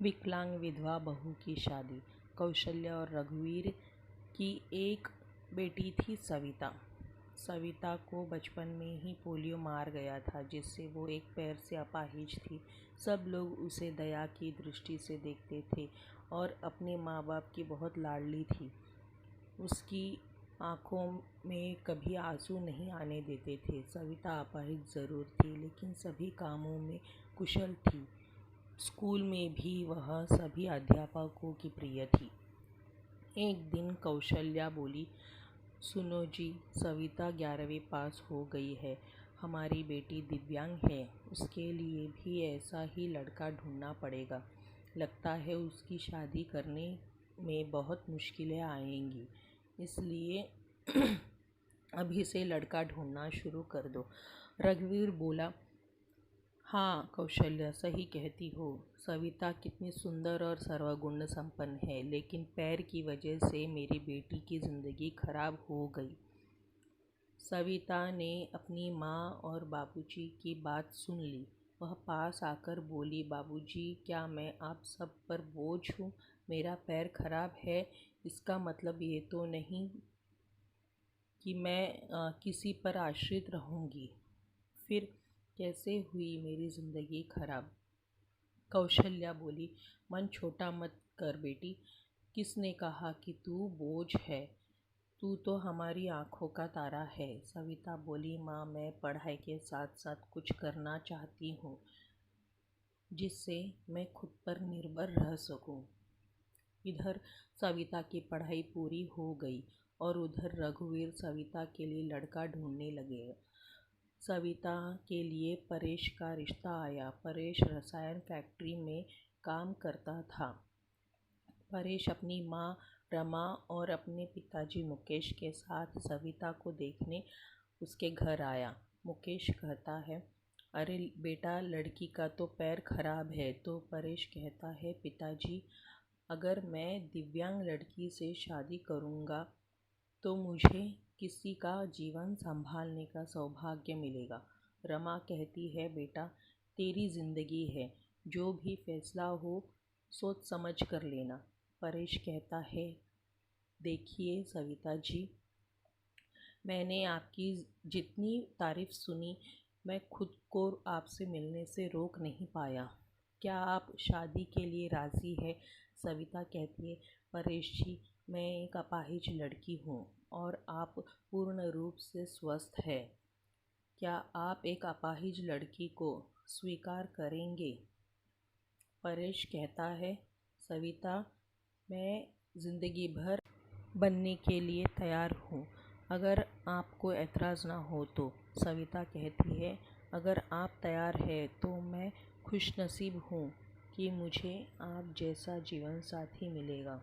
विकलांग विधवा बहू की शादी। कौशल्या और रघुवीर की एक बेटी थी सविता। सविता को बचपन में ही पोलियो मार गया था, जिससे वो एक पैर से अपाहिज थी। सब लोग उसे दया की दृष्टि से देखते थे और अपने माँ बाप की बहुत लाडली थी। उसकी आँखों में कभी आंसू नहीं आने देते थे। सविता अपाहिज ज़रूर थी, लेकिन सभी कामों में कुशल थी। स्कूल में भी वह सभी अध्यापकों की प्रिय थी। एक दिन कौशल्या बोली, सुनो जी, सविता 11वीं पास हो गई है। हमारी बेटी दिव्यांग है, उसके लिए भी ऐसा ही लड़का ढूंढना पड़ेगा। लगता है उसकी शादी करने में बहुत मुश्किलें आएंगी, इसलिए अभी से लड़का ढूंढना शुरू कर दो। रघुवीर बोला, हाँ कौशल्या, सही कहती हो। सविता कितनी सुंदर और सर्वगुण संपन्न है, लेकिन पैर की वजह से मेरी बेटी की ज़िंदगी खराब हो गई। सविता ने अपनी माँ और बाबूजी की बात सुन ली। वह पास आकर बोली, बाबूजी, क्या मैं आप सब पर बोझ हूँ? मेरा पैर खराब है, इसका मतलब ये तो नहीं कि मैं किसी पर आश्रित रहूँगी। फिर कैसे हुई मेरी ज़िंदगी खराब? कौशल्या बोली, मन छोटा मत कर बेटी। किसने कहा कि तू बोझ है? तू तो हमारी आँखों का तारा है। सविता बोली, माँ, मैं पढ़ाई के साथ साथ कुछ करना चाहती हूँ, जिससे मैं खुद पर निर्भर रह सकूँ। इधर सविता की पढ़ाई पूरी हो गई और उधर रघुवीर सविता के लिए लड़का ढूंढने लगे। सविता के लिए परेश का रिश्ता आया। परेश रसायन फैक्ट्री में काम करता था। परेश अपनी माँ रमा और अपने पिताजी मुकेश के साथ सविता को देखने उसके घर आया। मुकेश कहता है, अरे बेटा, लड़की का तो पैर खराब है। तो परेश कहता है, पिताजी, अगर मैं दिव्यांग लड़की से शादी करूँगा तो मुझे किसी का जीवन संभालने का सौभाग्य मिलेगा। रमा कहती है, बेटा, तेरी ज़िंदगी है, जो भी फैसला हो सोच समझ कर लेना। परेश कहता है, देखिए सविता जी, मैंने आपकी जितनी तारीफ़ सुनी, मैं खुद को आपसे मिलने से रोक नहीं पाया। क्या आप शादी के लिए राज़ी है? सविता कहती है, परेश जी, मैं एक अपाहिज लड़की हूँ और आप पूर्ण रूप से स्वस्थ हैं। क्या आप एक अपाहिज लड़की को स्वीकार करेंगे? परेश कहता है, सविता, मैं ज़िंदगी भर बनने के लिए तैयार हूँ, अगर आपको एतराज़ ना हो तो। सविता कहती है, अगर आप तैयार हैं तो मैं खुशनसीब हूँ कि मुझे आप जैसा जीवन साथी मिलेगा।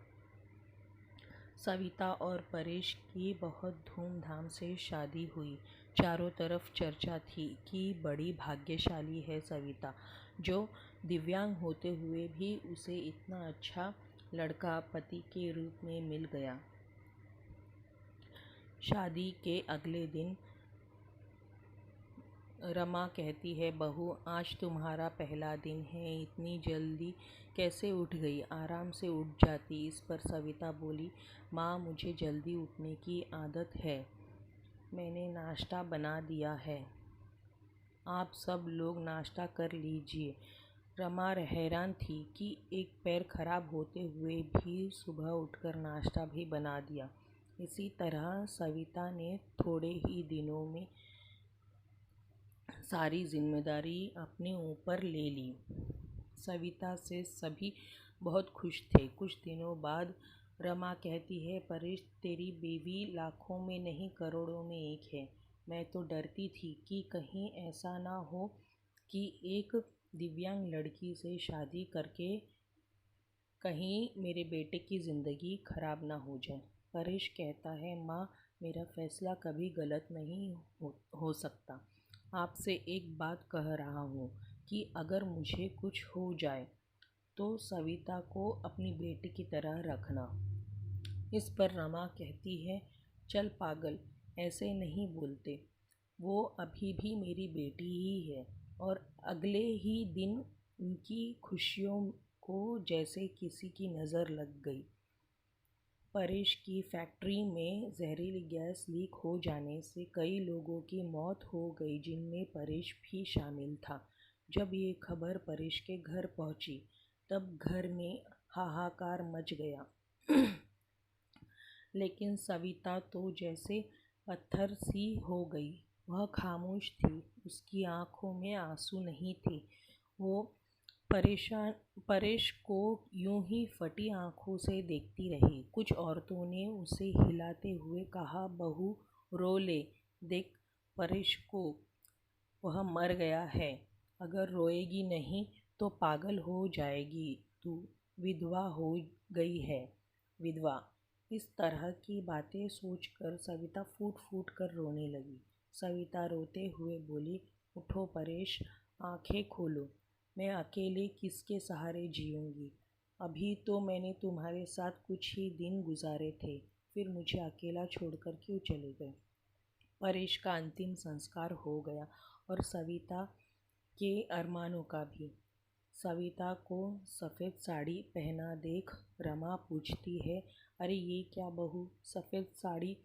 सविता और परेश की बहुत धूमधाम से शादी हुई। चारों तरफ चर्चा थी कि बड़ी भाग्यशाली है सविता, जो दिव्यांग होते हुए भी उसे इतना अच्छा लड़का पति के रूप में मिल गया। शादी के अगले दिन रमा कहती है, बहू, आज तुम्हारा पहला दिन है, इतनी जल्दी कैसे उठ गई? आराम से उठ जाती। इस पर सविता बोली, माँ, मुझे जल्दी उठने की आदत है, मैंने नाश्ता बना दिया है, आप सब लोग नाश्ता कर लीजिए। रमा हैरान थी कि एक पैर खराब होते हुए भी सुबह उठकर नाश्ता भी बना दिया। इसी तरह सविता ने थोड़े ही दिनों में सारी जिम्मेदारी अपने ऊपर ले ली। सविता से सभी बहुत खुश थे। कुछ दिनों बाद रमा कहती है, परेश, तेरी बेबी लाखों में नहीं करोड़ों में एक है। मैं तो डरती थी कि कहीं ऐसा ना हो कि एक दिव्यांग लड़की से शादी करके कहीं मेरे बेटे की ज़िंदगी खराब ना हो जाए। परेश कहता है, माँ, मेरा फैसला कभी गलत नहीं हो सकता। आपसे एक बात कह रहा हूँ कि अगर मुझे कुछ हो जाए तो सविता को अपनी बेटी की तरह रखना। इस पर रमा कहती है, चल पागल, ऐसे नहीं बोलते, वो अभी भी मेरी बेटी ही है और अगले ही दिन उनकी खुशियों को जैसे किसी की नज़र लग गई। परेश की फैक्ट्री में जहरीली गैस लीक हो जाने से कई लोगों की मौत हो गई, जिनमें परेश भी शामिल था। जब ये खबर परेश के घर पहुंची तब घर में हाहाकार मच गया। लेकिन सविता तो जैसे पत्थर सी हो गई। वह खामोश थी, उसकी आंखों में आंसू नहीं थे। वो परेश को यूं ही फटी आंखों से देखती रही। कुछ औरतों ने उसे हिलाते हुए कहा, बहू रो ले, देख परेश को, वह मर गया है। अगर रोएगी नहीं तो पागल हो जाएगी तू, विधवा हो गई है, विधवा। इस तरह की बातें सोचकर सविता फूट फूट कर रोने लगी। सविता रोते हुए बोली, उठो परेश, आंखें खोलो। मैं अकेले किसके सहारे जीऊँगी? अभी तो मैंने तुम्हारे साथ कुछ ही दिन गुजारे थे, फिर मुझे अकेला छोड़कर क्यों चले गए? परेश का अंतिम संस्कार हो गया और सविता के अरमानों का भी। सविता को सफ़ेद साड़ी पहना देख रमा पूछती है, अरे ये क्या बहू, सफ़ेद साड़ी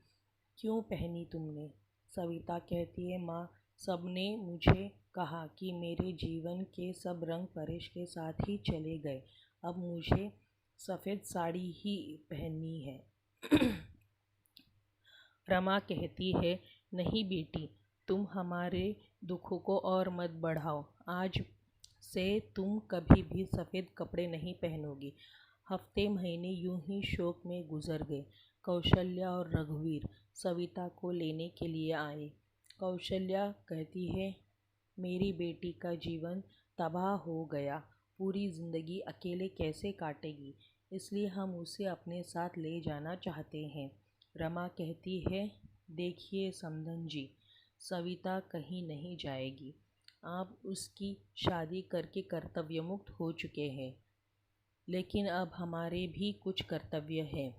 क्यों पहनी तुमने? सविता कहती है, माँ, सबने मुझे कहा कि मेरे जीवन के सब रंग परेश के साथ ही चले गए, अब मुझे सफ़ेद साड़ी ही पहननी है। रमा कहती है, नहीं बेटी, तुम हमारे दुखों को और मत बढ़ाओ। आज से तुम कभी भी सफ़ेद कपड़े नहीं पहनोगी। हफ्ते महीने यूं ही शोक में गुजर गए। कौशल्या और रघुवीर सविता को लेने के लिए आए। कौशल्या कहती है, मेरी बेटी का जीवन तबाह हो गया, पूरी ज़िंदगी अकेले कैसे काटेगी, इसलिए हम उसे अपने साथ ले जाना चाहते हैं। रमा कहती है, देखिए समधन जी, सविता कहीं नहीं जाएगी। आप उसकी शादी करके कर्तव्यमुक्त हो चुके हैं, लेकिन अब हमारे भी कुछ कर्तव्य हैं।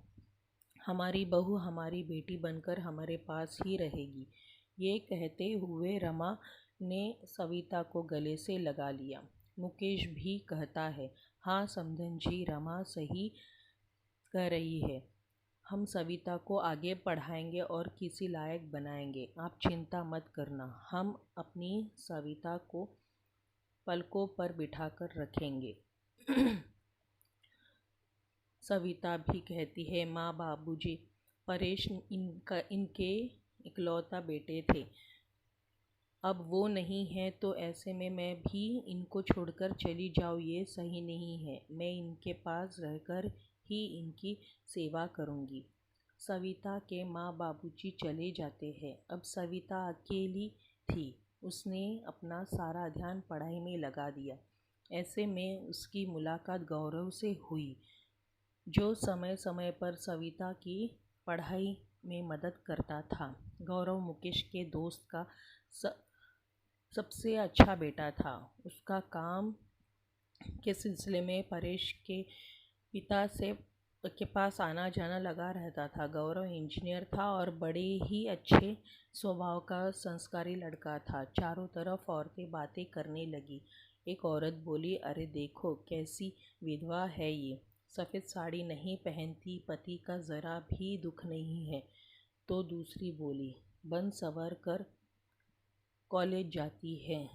हमारी बहू हमारी बेटी बनकर हमारे पास ही रहेगी। ये कहते हुए रमा ने सविता को गले से लगा लिया। मुकेश भी कहता है, हाँ समधन जी, रमा सही कह रही है। हम सविता को आगे पढ़ाएंगे और किसी लायक बनाएंगे। आप चिंता मत करना, हम अपनी सविता को पलकों पर बिठाकर रखेंगे। सविता भी कहती है, माँ बाबूजी, परेश इनके इकलौता बेटे थे, अब वो नहीं है तो ऐसे में मैं भी इनको छोड़कर चली जाऊँ ये सही नहीं है। मैं इनके पास रहकर ही इनकी सेवा करूँगी। सविता के माँ बाबूजी चले जाते हैं। अब सविता अकेली थी। उसने अपना सारा ध्यान पढ़ाई में लगा दिया। ऐसे में उसकी मुलाकात गौरव से हुई, जो समय समय पर सविता की पढ़ाई में मदद करता था। गौरव मुकेश के दोस्त का सबसे अच्छा बेटा था। उसका काम के सिलसिले में परेश के पिता के पास आना जाना लगा रहता था। गौरव इंजीनियर था और बड़े ही अच्छे स्वभाव का संस्कारी लड़का था। चारों तरफ औरतें बातें करने लगी। एक औरत बोली, अरे देखो कैसी विधवा है ये, सफ़ेद साड़ी नहीं पहनती, पति का ज़रा भी दुख नहीं है। तो दूसरी बोली, बन संवर कर कॉलेज जाती है।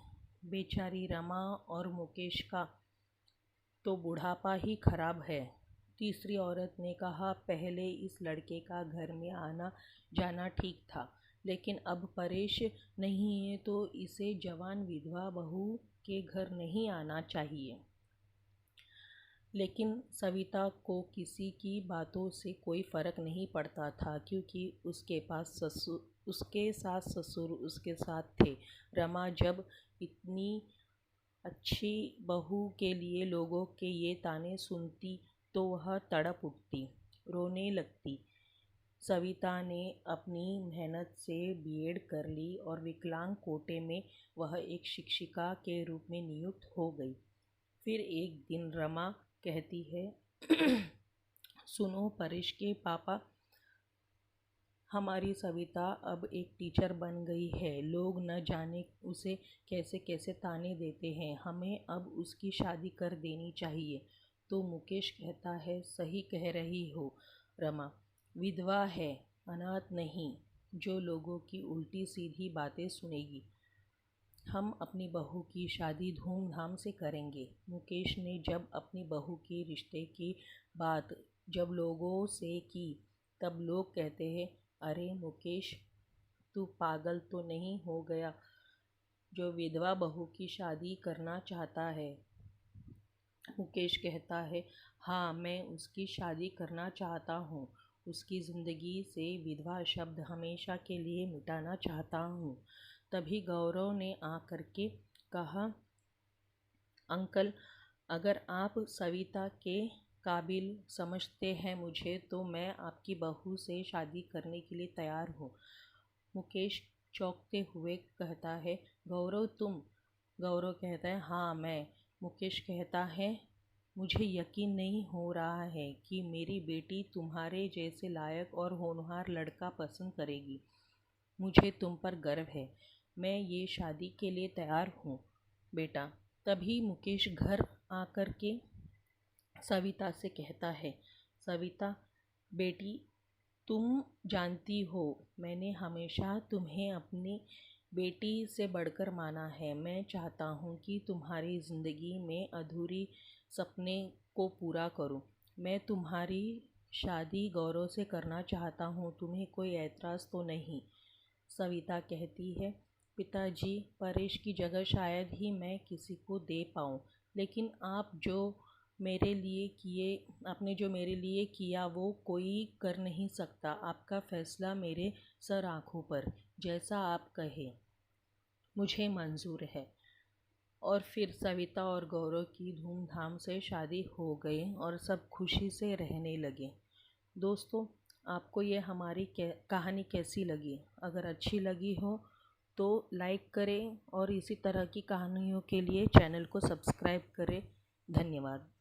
बेचारी रमा और मुकेश का तो बुढ़ापा ही खराब है। तीसरी औरत ने कहा, पहले इस लड़के का घर में आना जाना ठीक था, लेकिन अब परेश नहीं है तो इसे जवान विधवा बहू के घर नहीं आना चाहिए। लेकिन सविता को किसी की बातों से कोई फ़र्क नहीं पड़ता था, क्योंकि उसके सास ससुर उसके साथ थे। रमा जब इतनी अच्छी बहू के लिए लोगों के ये ताने सुनती तो वह तड़प उठती, रोने लगती। सविता ने अपनी मेहनत से बीएड कर ली और विकलांग कोटे में वह एक शिक्षिका के रूप में नियुक्त हो गई। फिर एक दिन रमा कहती है, सुनो परेश के पापा, हमारी सविता अब एक टीचर बन गई है। लोग न जाने उसे कैसे कैसे ताने देते हैं। हमें अब उसकी शादी कर देनी चाहिए। तो मुकेश कहता है, सही कह रही हो रमा, विधवा है, अनाथ नहीं, जो लोगों की उल्टी सीधी बातें सुनेगी। हम अपनी बहू की शादी धूमधाम से करेंगे। मुकेश ने जब अपनी बहू के रिश्ते की बात जब लोगों से की, तब लोग कहते हैं, अरे मुकेश, तू पागल तो नहीं हो गया जो विधवा बहू की शादी करना चाहता है। मुकेश कहता है, हाँ, मैं उसकी शादी करना चाहता हूँ। उसकी ज़िंदगी से विधवा शब्द हमेशा के लिए मिटाना चाहता हूँ। तभी गौरव ने आकर के कहा, अंकल, अगर आप सविता के काबिल समझते हैं मुझे, तो मैं आपकी बहू से शादी करने के लिए तैयार हूँ। मुकेश चौंकते हुए कहता है, गौरव तुम? गौरव कहता है, हाँ मैं। मुकेश कहता है, मुझे यकीन नहीं हो रहा है कि मेरी बेटी तुम्हारे जैसे लायक और होनहार लड़का पसंद करेगी। मुझे तुम पर गर्व है। मैं ये शादी के लिए तैयार हूँ बेटा। तभी मुकेश घर आकर के सविता से कहता है, सविता बेटी, तुम जानती हो मैंने हमेशा तुम्हें अपनी बेटी से बढ़कर माना है। मैं चाहता हूँ कि तुम्हारी ज़िंदगी में अधूरी सपने को पूरा करूँ। मैं तुम्हारी शादी गौरव से करना चाहता हूँ। तुम्हें कोई ऐतराज़ तो नहीं? सविता कहती है, पिताजी, परेश की जगह शायद ही मैं किसी को दे पाऊँ, लेकिन आपने जो मेरे लिए किया वो कोई कर नहीं सकता। आपका फैसला मेरे सर आँखों पर, जैसा आप कहें मुझे मंजूर है। और फिर सविता और गौरव की धूमधाम से शादी हो गई और सब खुशी से रहने लगे। दोस्तों, आपको ये हमारी कहानी कैसी लगी? अगर अच्छी लगी हो तो लाइक करें और इसी तरह की कहानियों के लिए चैनल को सब्सक्राइब करें। धन्यवाद।